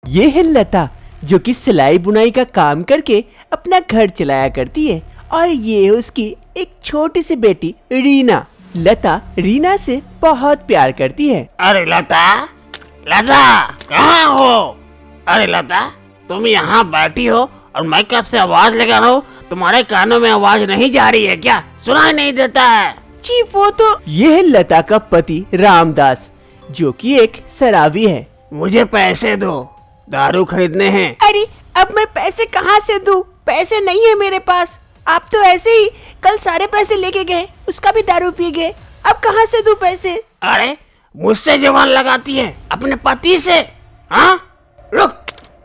ये है लता, जो कि सिलाई बुनाई का काम करके अपना घर चलाया करती है। और ये है उसकी एक छोटी सी बेटी रीना। लता रीना से बहुत प्यार करती है। अरे लता, लता कहाँ हो? अरे लता, तुम यहाँ बैठी हो और मैं कब से आवाज लगा रहा हूँ, तुम्हारे कानों में आवाज नहीं जा रही है क्या? सुनाई नहीं देता है? जी वो तो ये है लता का पति रामदास, जो कि एक शराबी है। मुझे पैसे दो, दारू खरीदने हैं। अरे अब मैं पैसे कहाँ से दूं? पैसे नहीं है मेरे पास। आप तो ऐसे ही कल सारे पैसे लेके गए, उसका भी दारू पी गए। अब कहाँ से दूं पैसे? अरे मुझसे जवान लगाती है, अपने पति से? हाँ रुक,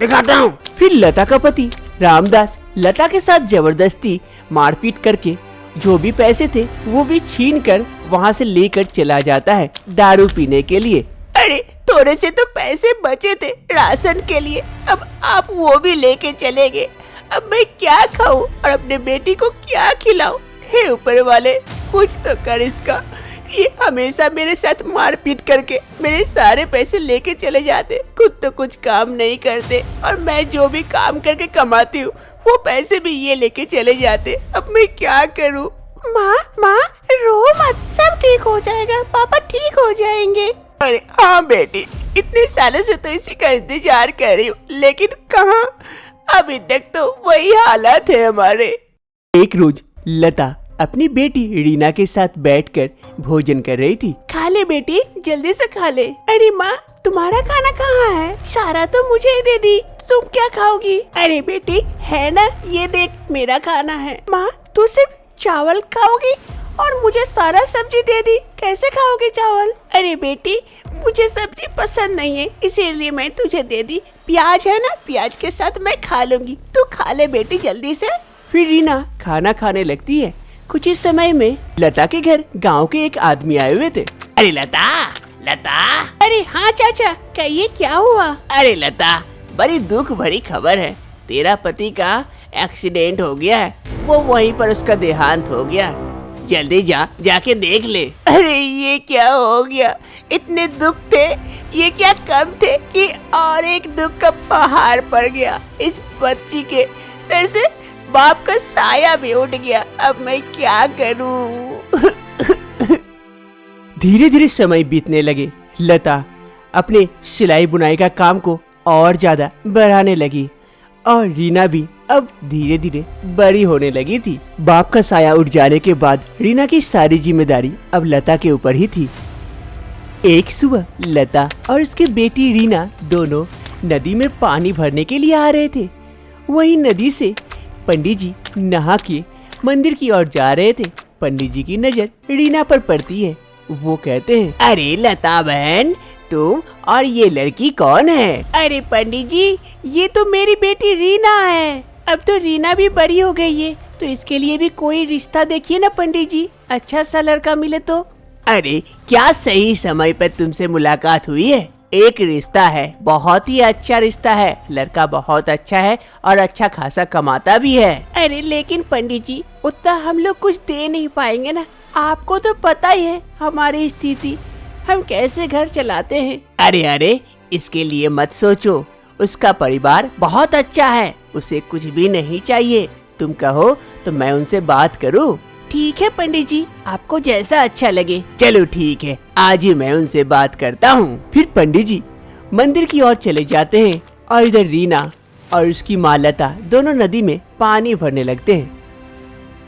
दिखाता हूँ। फिर लता का पति रामदास लता के साथ जबरदस्ती मारपीट करके जो भी पैसे थे वो भी छीन कर वहाँ से लेकर चला जाता है दारू पीने के लिए। अरे थोड़े से तो पैसे बचे थे राशन के लिए, अब आप वो भी लेके चले गए। अब मैं क्या खाऊं और अपने बेटी को क्या खिलाऊं? हे ऊपर वाले, कुछ तो कर इसका। ये हमेशा मेरे साथ मारपीट करके मेरे सारे पैसे लेके चले जाते, खुद तो कुछ काम नहीं करते, और मैं जो भी काम करके कमाती हूँ वो पैसे भी ये लेके चले जाते। अब मैं क्या करूँ? माँ रो मत, सब ठीक हो जाएगा, पापा ठीक हो जाएंगे। अरे हाँ बेटी, इतने सालों से तो इसी का इंतजार कर रही हूँ, लेकिन कहाँ, अभी तक तो वही हालात है हमारे। एक रोज लता अपनी बेटी रीना के साथ बैठकर भोजन कर रही थी। खा ले बेटी, जल्दी से खा ले। अरे माँ, तुम्हारा खाना कहाँ है? सारा तो मुझे ही दे दी, तुम क्या खाओगी? अरे बेटी है ना, ये देख मेरा खाना है। माँ तू सिर्फ चावल खाओगी और मुझे सारा सब्जी दे दी, कैसे खाओगी चावल? अरे बेटी मुझे सब्जी पसंद नहीं है, इसीलिए मैं तुझे दे दी। प्याज है ना, प्याज के साथ मैं खा लूंगी, तू खा ले बेटी जल्दी से। फिर रीना खाना खाने लगती है। कुछ ही समय में लता के घर गांव के एक आदमी आए हुए थे। अरे लता, लता। अरे हाँ चाचा, कहिए क्या हुआ? अरे लता, बड़ी दुख भरी खबर है, तेरा पति का एक्सीडेंट हो गया है, वो वहीं पर उसका देहांत हो गया। जल्दी जाके देख ले। अरे ये क्या हो गया? इतने दुख थे, ये क्या कम थे कि और एक दुख का पहाड़ पड़ गया। इस बच्ची के सर से बाप का साया भी उठ गया, अब मैं क्या करूं? धीरे धीरे समय बीतने लगे। लता अपने सिलाई बुनाई का काम को और ज्यादा बढ़ाने लगी और रीना भी अब धीरे धीरे बड़ी होने लगी थी। बाप का साया उठ जाने के बाद रीना की सारी जिम्मेदारी अब लता के ऊपर ही थी। एक सुबह लता और उसकी बेटी रीना दोनों नदी में पानी भरने के लिए आ रहे थे। वही नदी से पंडित जी नहा के मंदिर की ओर जा रहे थे। पंडित जी की नजर रीना पर पड़ती है। वो कहते हैं, अरे लता बहन, तुम और ये लड़की कौन है? अरे पंडित जी, ये तो मेरी बेटी रीना है। अब तो रीना भी बड़ी हो गई है, तो इसके लिए भी कोई रिश्ता देखिए ना पंडित जी, अच्छा सा लड़का मिले तो। अरे क्या सही समय पर तुमसे मुलाकात हुई है। एक रिश्ता है, बहुत ही अच्छा रिश्ता है, लड़का बहुत अच्छा है और अच्छा खासा कमाता भी है। अरे लेकिन पंडित जी, उतना हम लोग कुछ दे नहीं पाएंगे ना, आपको तो पता ही है हमारी स्थिति, हम कैसे घर चलाते हैं। अरे इसके लिए मत सोचो, उसका परिवार बहुत अच्छा है, उसे कुछ भी नहीं चाहिए। तुम कहो तो मैं उनसे बात करूं? ठीक है पंडित जी, आपको जैसा अच्छा लगे। चलो ठीक है, आज ही मैं उनसे बात करता हूँ। फिर पंडित जी मंदिर की ओर चले जाते हैं और इधर रीना और उसकी माँ लता दोनों नदी में पानी भरने लगते हैं।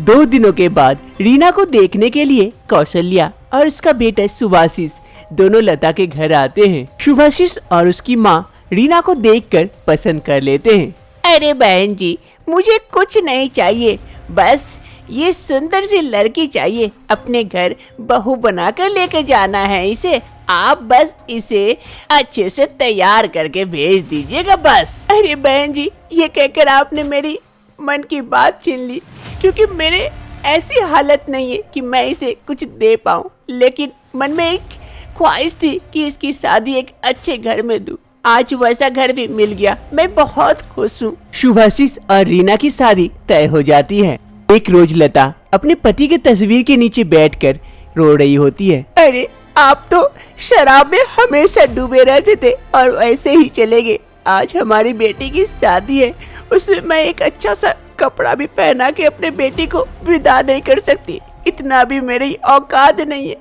2 दिनों के बाद रीना को देखने के लिए कौशल्या और उसका बेटा सुभाषिस दोनों लता के घर आते हैं। सुभाषिस और उसकी माँ रीना को देखकर पसंद कर लेते हैं। अरे बहन जी, मुझे कुछ नहीं चाहिए, बस ये सुंदर सी लड़की चाहिए, अपने घर बहू बनाकर लेके जाना है इसे। आप बस इसे अच्छे से तैयार करके भेज दीजिएगा बस। अरे बहन जी, ये कहकर आपने मेरी मन की बात छीन ली, क्योंकि मेरे ऐसी हालत नहीं है कि मैं इसे कुछ दे पाऊँ, लेकिन मन में एक ख्वाहिश थी कि इसकी शादी एक अच्छे घर में दूं। आज वैसा घर भी मिल गया, मैं बहुत खुश हूँ। सुभाषिस और रीना की शादी तय हो जाती है। एक रोज लता अपने पति के तस्वीर के नीचे बैठकर रो रही होती है। अरे आप तो शराब में हमेशा डूबे रहते थे और ऐसे ही चले गए, आज हमारी बेटी की शादी है, उसमें मैं एक अच्छा सा कपड़ा भी पहना के अपने बेटी को विदा नहीं कर सकती। इतना भी मेरी औकात नहीं है,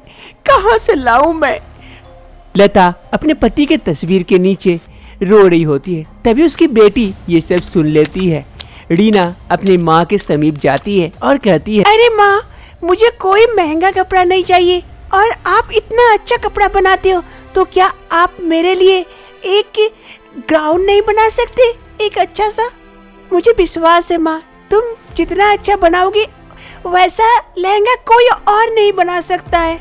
कहाँ से लाऊं मैं। लता अपने पति के तस्वीर के नीचे रो रही होती है। तभी उसकी बेटी ये सब सुन लेती है। रीना अपनी माँ के समीप जाती है और कहती है, अरे माँ, मुझे कोई महंगा कपड़ा नहीं चाहिए और आप इतना अच्छा कपड़ा बनाते हो, तो क्या आप मेरे लिए एक गाउन नहीं बना सकते, एक अच्छा सा? मुझे विश्वास है माँ, तुम जितना अच्छा बनाओगे वैसा लहंगा कोई और नहीं बना सकता है।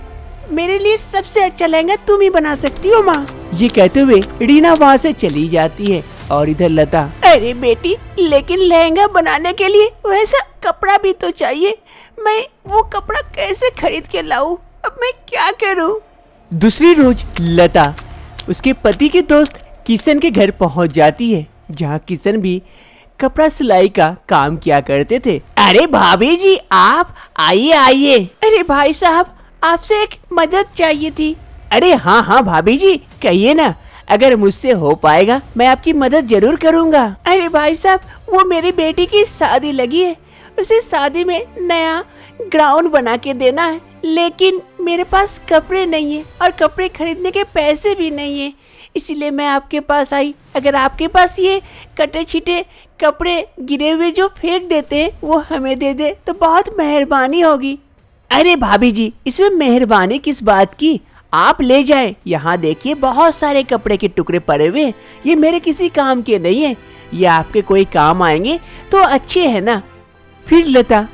मेरे लिए सबसे अच्छा लहंगा तुम ही बना सकती हो माँ। ये कहते हुए रीना वहाँ से चली जाती है और इधर लता, अरे बेटी, लेकिन लहंगा बनाने के लिए वैसा कपड़ा भी तो चाहिए। मैं वो कपड़ा कैसे खरीद के लाऊं? अब मैं क्या करूं? दूसरी रोज लता उसके पति के दोस्त किशन के घर पहुंच जाती है, जहां किशन भी कपड़ा सिलाई का काम किया करते थे। अरे भाभी जी, आप आइए आइए। अरे भाई साहब, आपसे एक मदद चाहिए थी। अरे हाँ हाँ भाभी जी, कहिए ना, अगर मुझसे हो पाएगा मैं आपकी मदद जरूर करूँगा। अरे भाई साहब, वो मेरी बेटी की शादी लगी है, उसे शादी में नया गाउन बना के देना है, लेकिन मेरे पास कपड़े नहीं है और कपड़े खरीदने के पैसे भी नहीं है, इसीलिए मैं आपके पास आई। अगर आपके पास ये कटे छिटे कपड़े गिरे हुए जो फेंक देते हैं वो हमें दे दे तो बहुत मेहरबानी होगी। अरे भाभी जी, इसमें मेहरबानी किस बात की, आप ले जाए। यहाँ देखिए बहुत सारे कपड़े के टुकड़े पड़े हुए, ये मेरे किसी काम के नहीं है, ये आपके कोई काम आएंगे तो अच्छे है ना। फिर लता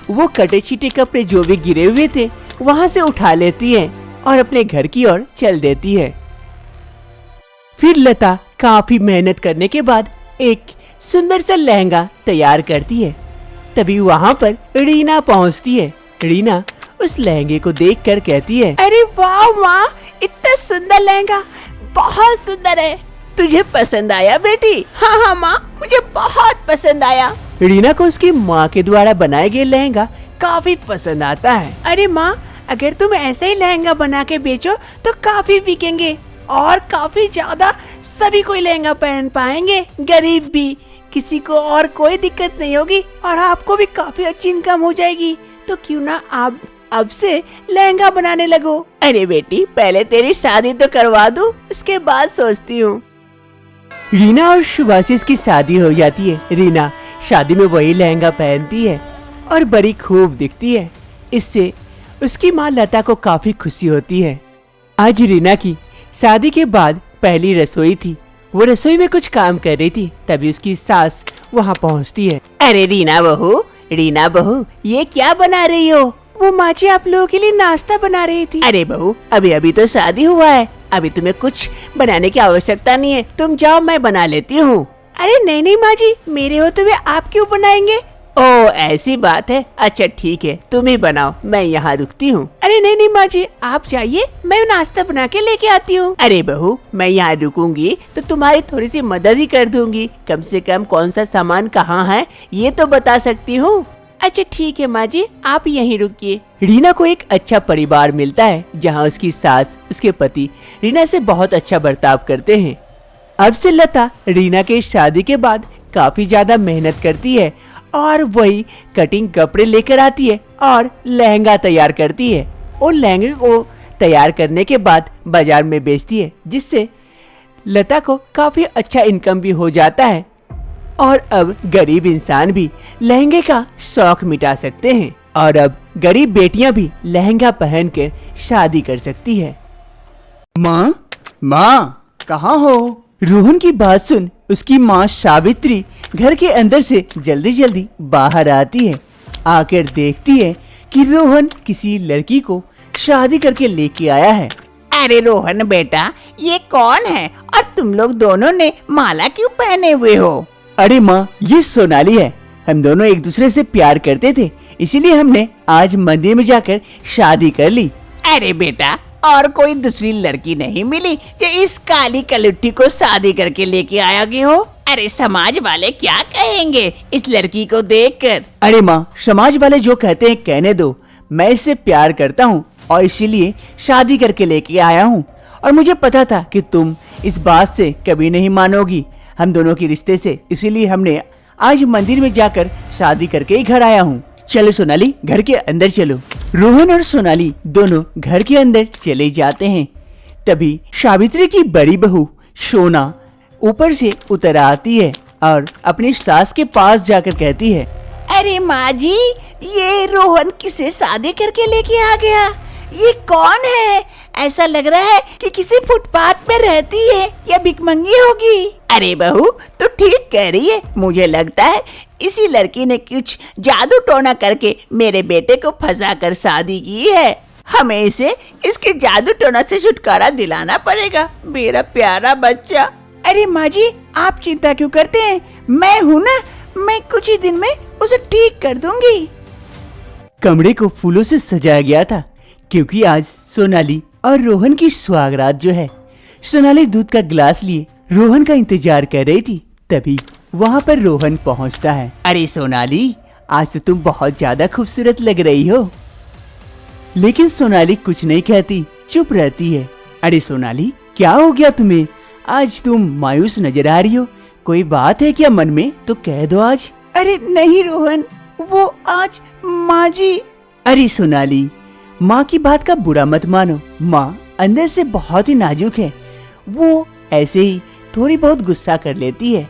वो कटे छिटे कपड़े जो भी गिरे हुए थे वहाँ से उठा लेती है और अपने घर की ओर चल देती है। फिर लता काफी मेहनत करने के बाद एक सुंदर सा लहंगा तैयार करती है। तभी वहाँ पर रीना पहुँचती है। रीना उस लहंगे को देखकर कहती है, अरे वाह माँ, इतना सुंदर लहंगा, बहुत सुंदर है। तुझे पसंद आया बेटी? हाँ हाँ माँ, मुझे बहुत पसंद आया। रीना को उसकी माँ के द्वारा बनाए गए लहंगा काफी पसंद आता है। अरे माँ, अगर तुम ऐसे ही लहंगा बना के बेचो तो काफी बिकेंगे और काफी ज्यादा सभी कोई लहंगा पहन पाएंगे, गरीब भी, किसी को और कोई दिक्कत नहीं होगी और आपको भी काफी अच्छी इनकम हो जाएगी। तो क्यों ना आप अब से लहंगा बनाने लगो। अरे बेटी, पहले तेरी शादी तो करवा दूं, उसके बाद सोचती हूँ। रीना और शुभाशीष की शादी हो जाती है। रीना शादी में वही लहंगा पहनती है और बड़ी खूब दिखती है। इससे उसकी माँ लता को काफी खुशी होती है। आज रीना की शादी के बाद पहली रसोई थी। वो रसोई में कुछ काम कर रही थी, तभी उसकी सास वहाँ पहुँचती है। अरे रीना बहू, ये क्या बना रही हो? वो माँ जी आप लोगों के लिए नाश्ता बना रही थी। अरे बहू, अभी अभी तो शादी हुआ है, अभी तुम्हें कुछ बनाने की आवश्यकता नहीं है, तुम जाओ, मैं बना लेती हूँ। अरे नहीं नहीं माँ जी, मेरे होते हुए आप क्यों बनाएंगे? ओ ऐसी बात है, अच्छा ठीक है, तुम ही बनाओ, मैं यहाँ रुकती हूँ। अरे नहीं नहीं माँ जी, आप जाइए, मैं नाश्ता बना के लेके आती हूँ। अरे बहू, मैं यहाँ रुकूंगी तो तुम्हारी थोड़ी सी मदद ही कर दूंगी, कम से कम कौन सा सामान कहाँ है ये तो बता सकती हूँ। अच्छा ठीक है माँ जी, आप यहीं रुकिए। रीना को एक अच्छा परिवार मिलता है, जहाँ उसकी सास, उसके पति रीना से बहुत अच्छा बर्ताव करते हैं। अब से लता रीना के शादी के बाद काफी ज्यादा मेहनत करती है और वही कटिंग कपड़े लेकर आती है और लहंगा तैयार करती है और लहंगे को तैयार करने के बाद बाजार में बेचती है, जिससे लता को काफी अच्छा इनकम भी हो जाता है और अब गरीब इंसान भी लहंगे का शौक मिटा सकते हैं और अब गरीब बेटियां भी लहंगा पहनकर शादी कर सकती है। माँ कहाँ हो? रोहन की बात सुन उसकी माँ सावित्री घर के अंदर से जल्दी जल्दी बाहर आती है। आकर देखती है कि रोहन किसी लड़की को शादी करके लेके आया है। अरे रोहन बेटा, ये कौन है और तुम लोग दोनों ने माला क्यों पहने हुए हो? अरे माँ, ये सोनाली है, हम दोनों एक दूसरे से प्यार करते थे, इसीलिए हमने आज मंदिर में जाकर शादी कर ली। अरे बेटा, और कोई दूसरी लड़की नहीं मिली जो इस काली कलुट्ठी को शादी करके लेके आया गए हो? अरे समाज वाले क्या कहेंगे इस लड़की को देखकर? अरे माँ, समाज वाले जो कहते हैं कहने दो, मैं इससे प्यार करता हूँ और इसीलिए शादी करके लेके आया हूँ और मुझे पता था कि तुम इस बात से कभी नहीं मानोगी। हम दोनों के रिश्ते से, इसीलिए हमने आज मंदिर में जाकर शादी करके ही घर आया हूँ। चलो सोनाली, घर के अंदर चलो। रोहन और सोनाली दोनों घर के अंदर चले जाते हैं। तभी सावित्री की बड़ी बहू सोना ऊपर से उतर आती है और अपनी सास के पास जाकर कहती है, अरे माँ जी, ये रोहन किसे शादी करके लेके आ गया? ये कौन है? ऐसा लग रहा है कि किसी फुटपाथ में रहती है या भिखमंगी होगी। अरे बहू, तो ठीक कह रही है। मुझे लगता है इसी लड़की ने कुछ जादू टोना करके मेरे बेटे को फंसा कर शादी की है। हमें इसे इसके जादू टोना से छुटकारा दिलाना पड़ेगा, मेरा प्यारा बच्चा। अरे माँ जी, आप चिंता क्यों करते हैं? मैं हूँ ना, मैं कुछ ही दिन में उसे ठीक कर दूंगी। कमरे को फूलों से सजाया गया था क्योंकि आज सोनाली और रोहन की सुहागरात जो है। सोनाली दूध का गिलास लिए रोहन का इंतजार कर रही थी। तभी वहाँ पर रोहन पहुँचता है। अरे सोनाली, आज तो तुम बहुत ज्यादा खूबसूरत लग रही हो। लेकिन सोनाली कुछ नहीं कहती, चुप रहती है। अरे सोनाली, क्या हो गया तुम्हें? आज तुम मायूस नजर आ रही हो। कोई बात है क्या मन में? तो कह दो आज। अरे नहीं रोहन, वो आज माँ जी। अरे सोनाली, माँ की बात का बुरा मत मानो। माँ अंदर से बहुत ही नाजुक है, वो ऐसे ही थोड़ी बहुत गुस्सा कर लेती है।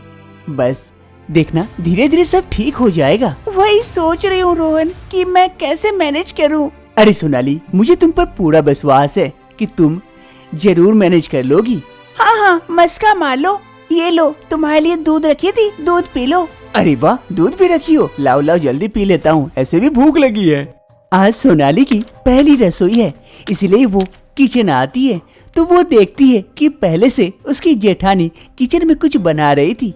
बस देखना, धीरे धीरे सब ठीक हो जाएगा। वही सोच रही हूँ रोहन कि मैं कैसे मैनेज करूँ। अरे सोनाली, मुझे तुम पर पूरा विश्वास है कि तुम जरूर मैनेज कर लोगी। हाँ हाँ, मस्का मार लो। ये लो, तुम्हारे लिए दूध रखी थी, दूध पी लो। अरे वाह, दूध भी रखी हो? लाओ लाओ, जल्दी पी लेता हूँ, ऐसे भी भूख लगी है। आज सोनाली की पहली रसोई है, इसलिए वो किचन आती है तो वो देखती है कि पहले से उसकी जेठानी किचन में कुछ बना रही थी।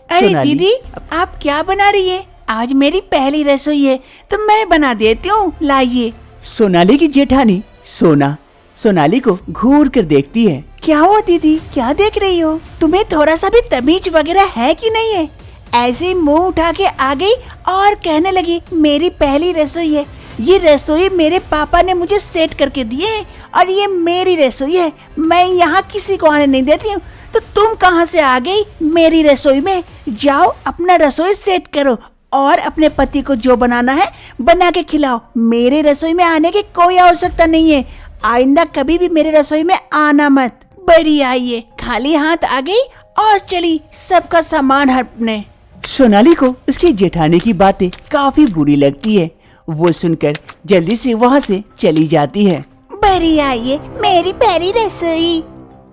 अरे दीदी, आप क्या बना रही है? आज मेरी पहली रसोई है तो मैं बना देती हूँ, लाइए। सोनाली की जेठानी सोना सोनाली को घूर कर देखती है। क्या हुआ दीदी, क्या देख रही हो? तुम्हें थोड़ा सा भी तमीज वगैरह है कि नहीं है? ऐसे ही मुंह उठा के आ गई और कहने लगी मेरी पहली रसोई है। ये रसोई मेरे पापा ने मुझे सेट करके दिए है और ये मेरी रसोई है, मैं यहाँ किसी को आने नहीं देती हूँ। तो तुम कहाँ से आ गई मेरी रसोई में? जाओ अपना रसोई सेट करो और अपने पति को जो बनाना है बना के खिलाओ। मेरे रसोई में आने की कोई आवश्यकता नहीं है। आइंदा कभी भी मेरे रसोई में आना मत। बड़ी आई है, खाली हाथ आ गई और चली सबका सामान हड़पने। सोनाली को उसकी जेठानी की बातें काफी बुरी लगती है। वो सुनकर जल्दी से वहाँ से चली जाती है। बड़ी आई है मेरी पहली रसोई।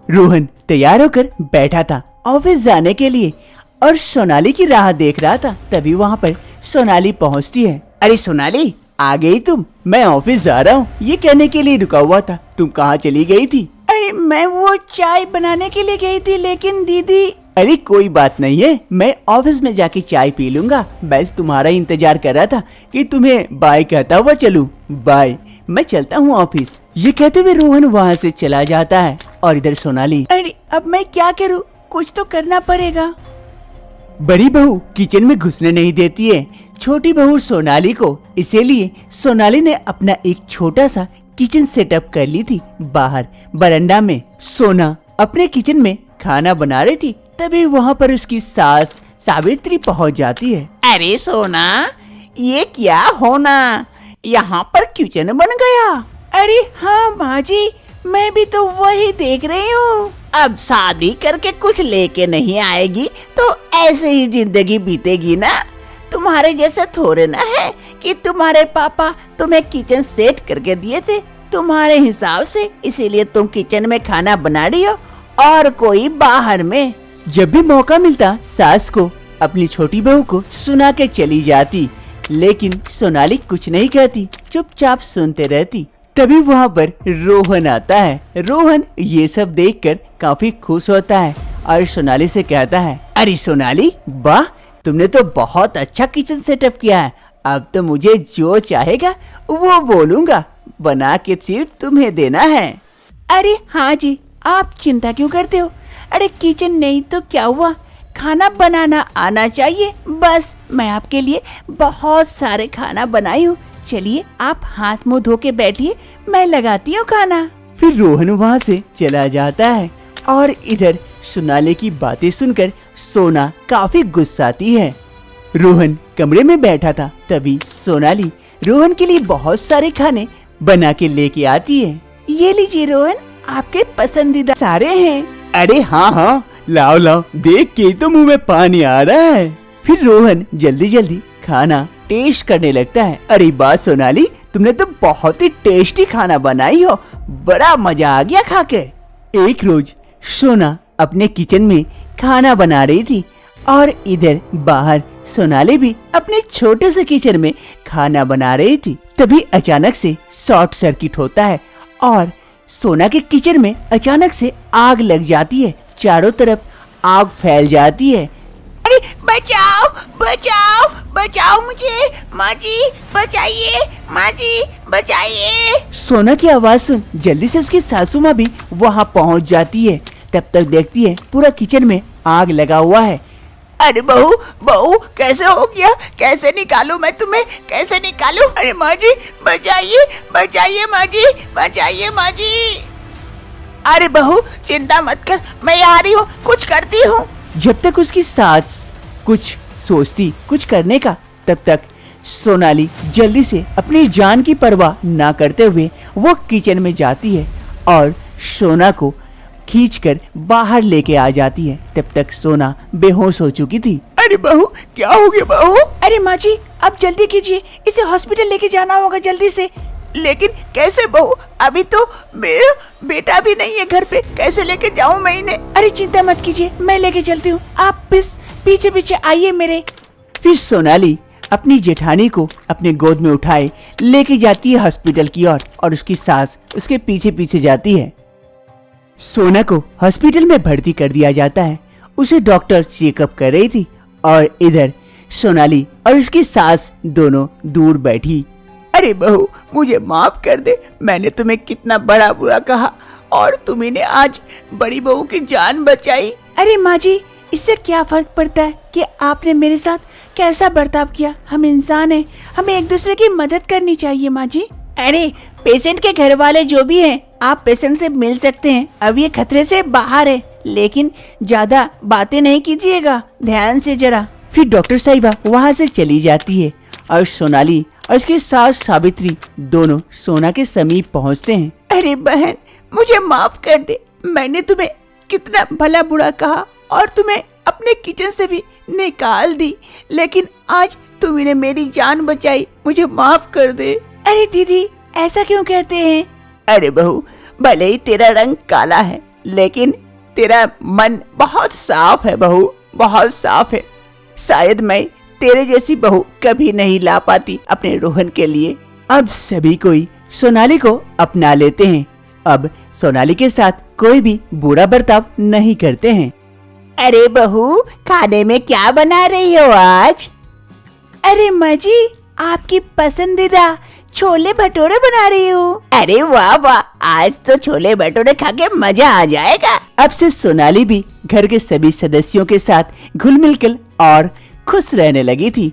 रोहन तैयार होकर बैठा था ऑफिस जाने के लिए और सोनाली की राह देख रहा था। तभी वहाँ पर सोनाली पहुँचती है। अरे सोनाली, आ गई तुम? मैं ऑफिस जा रहा हूँ, ये कहने के लिए रुका हुआ था। तुम कहाँ चली गई थी? अरे मैं वो चाय बनाने के लिए गई थी, लेकिन दीदी। अरे कोई बात नहीं है, मैं ऑफिस में जाके चाय पी लूंगा। बस तुम्हारा इंतजार कर रहा था कि तुम्हें बाय कहता हुआ चलूं। बाय, मैं चलता हूँ ऑफिस। ये कहते हुए रोहन वहाँ से चला जाता है और इधर सोनाली। अरे अब मैं क्या करूँ, कुछ तो करना पड़ेगा। बड़ी बहू किचन में घुसने नहीं देती है छोटी बहू सोनाली को, इसीलिए सोनाली ने अपना एक छोटा सा किचन सेटअप कर ली थी बाहर बरंडा में। सोना अपने किचन में खाना बना रही थी, तभी वहाँ पर उसकी सास सावित्री पहुँच जाती है। अरे सोना, ये क्या होना, यहाँ पर किचन बन गया? अरे हाँ माँ जी, मैं भी तो वही देख रही हूँ। अब शादी करके कुछ लेके नहीं आएगी तो ऐसे ही जिंदगी बीतेगी ना। तुम्हारे जैसे थोड़े ना है कि तुम्हारे पापा तुम्हें किचन सेट करके दिए थे तुम्हारे हिसाब से, इसीलिए तुम किचन में खाना बना रही हो और कोई बाहर में। जब भी मौका मिलता सास को अपनी छोटी बहू को सुना के चली जाती, लेकिन सोनाली कुछ नहीं कहती, चुपचाप सुनते रहती। तभी वहाँ पर रोहन आता है। रोहन ये सब देखकर काफी खुश होता है और सोनाली से कहता है, अरे सोनाली, वाह, तुमने तो बहुत अच्छा किचन सेटअप किया है। अब तो मुझे जो चाहेगा वो बोलूँगा, बना के सिर्फ तुम्हें देना है। अरे हाँ जी, आप चिंता क्यों करते हो? अरे किचन नहीं तो क्या हुआ, खाना बनाना आना चाहिए। बस मैं आपके लिए बहुत सारे खाना बनाई हूँ। चलिए आप हाथ मुंह धो के बैठिए, मैं लगाती हूँ खाना। फिर रोहन वहाँ से चला जाता है और इधर सोनाली की बातें सुनकर सोना काफी गुस्साती है। रोहन कमरे में बैठा था, तभी सोनाली रोहन के लिए बहुत सारे खाने बना के लेके आती है। ये लीजिए रोहन, आपके पसंदीदा सारे हैं। अरे हाँ हाँ, लाओ लाओ, देख के तो मुंह में पानी आ रहा है। फिर रोहन जल्दी जल्दी खाना टेस्ट करने लगता है। अरे बात सोनाली, तुमने तो बहुत ही टेस्टी खाना बनाई हो, बड़ा मजा आ गया खा के। एक रोज सोना अपने किचन में खाना बना रही थी और इधर बाहर सोनाली भी अपने छोटे से किचन में खाना बना रही थी। तभी अचानक से शॉर्ट सर्किट होता है और सोना के किचन में अचानक से आग लग जाती है। चारों तरफ आग फैल जाती है। अरे बचाओ बचाओ बचाओ मुझे, माँ जी बचाइए, माँ जी बचाइए। सोना की आवाज सुन जल्दी से उसकी सासू माँ भी वहाँ पहुँच जाती है। तब तक देखती है पूरा किचन में आग लगा हुआ है। अरे बहू बहू, कैसे हो गया? कैसे निकालूं मैं तुम्हें, कैसे निकालूं? अरे माँ जी बचाइए, बचाइए माँ जी, बचाइए माँ जी। अरे बहू चिंता मत कर, मैं आ रही हूँ, कुछ करती हूँ। जब तक उसकी सास कुछ सोचती कुछ करने का, तब तक सोनाली जल्दी से अपनी जान की परवाह ना करते हुए वो किचन में जाती है और सोना को खींचकर बाहर लेके आ जाती है। तब तक सोना बेहोश हो चुकी थी। अरे बहू क्या हो गया बहू? अरे माँ जी अब जल्दी कीजिए, इसे हॉस्पिटल लेके जाना होगा जल्दी से। लेकिन कैसे बहू, अभी तो मेरा बेटा भी नहीं है घर पे, कैसे लेके जाऊँ मैं इन्हें? अरे चिंता मत कीजिए, मैं लेके चलती हूँ, आप बस पीछे पीछे आइए मेरे। फिर सोनाली अपनी जेठानी को अपने गोद में उठाए लेके जाती है हॉस्पिटल की ओर और उसकी सास उसके पीछे पीछे जाती है। सोना को हॉस्पिटल में भर्ती कर दिया जाता है। उसे डॉक्टर चेकअप कर रही थी और इधर सोनाली और उसकी सास दोनों दूर बैठी। अरे बहू मुझे माफ कर दे, मैंने तुम्हें कितना बड़ा बुरा कहा और तुम्ही ने आज बड़ी बहू की जान बचाई। अरे माँ जी इससे क्या फर्क पड़ता है कि आपने मेरे साथ कैसा बर्ताव किया, हम इंसान हैं, हमें एक दूसरे की मदद करनी चाहिए माँ जी। अरे पेशेंट के घर वाले जो भी हैं, आप पेशेंट से मिल सकते हैं, अब ये खतरे से बाहर है, लेकिन ज्यादा बातें नहीं कीजिएगा, ध्यान से जरा। फिर डॉक्टर साहिबा वहाँ से चली जाती है और सोनाली और उसकी सास सावित्री दोनों सोना के समीप पहुँचते हैं। अरे बहन मुझे माफ कर दे, मैंने तुम्हें कितना भला बुरा कहा और तुम्हें अपने किचन से भी निकाल दी, लेकिन आज तुमने मेरी जान बचाई, मुझे माफ कर दे। अरे दीदी ऐसा क्यों कहते हैं? अरे बहू भले ही तेरा रंग काला है, लेकिन तेरा मन बहुत साफ है बहू, बहुत साफ है। शायद मैं तेरे जैसी बहू कभी नहीं ला पाती अपने रोहन के लिए। अब सभी कोई सोनाली को अपना लेते हैं। अब सोनाली के साथ कोई भी बुरा बर्ताव नहीं करते हैं। अरे बहू खाने में क्या बना रही हो आज? अरे माँ जी आपकी पसंदीदा छोले भटूरे बना रही हूँ। अरे वाह वाह, आज तो छोले भटूरे खा के मजा आ जाएगा। अब से सोनाली भी घर के सभी सदस्यों के साथ घुल मिल कर और खुश रहने लगी थी।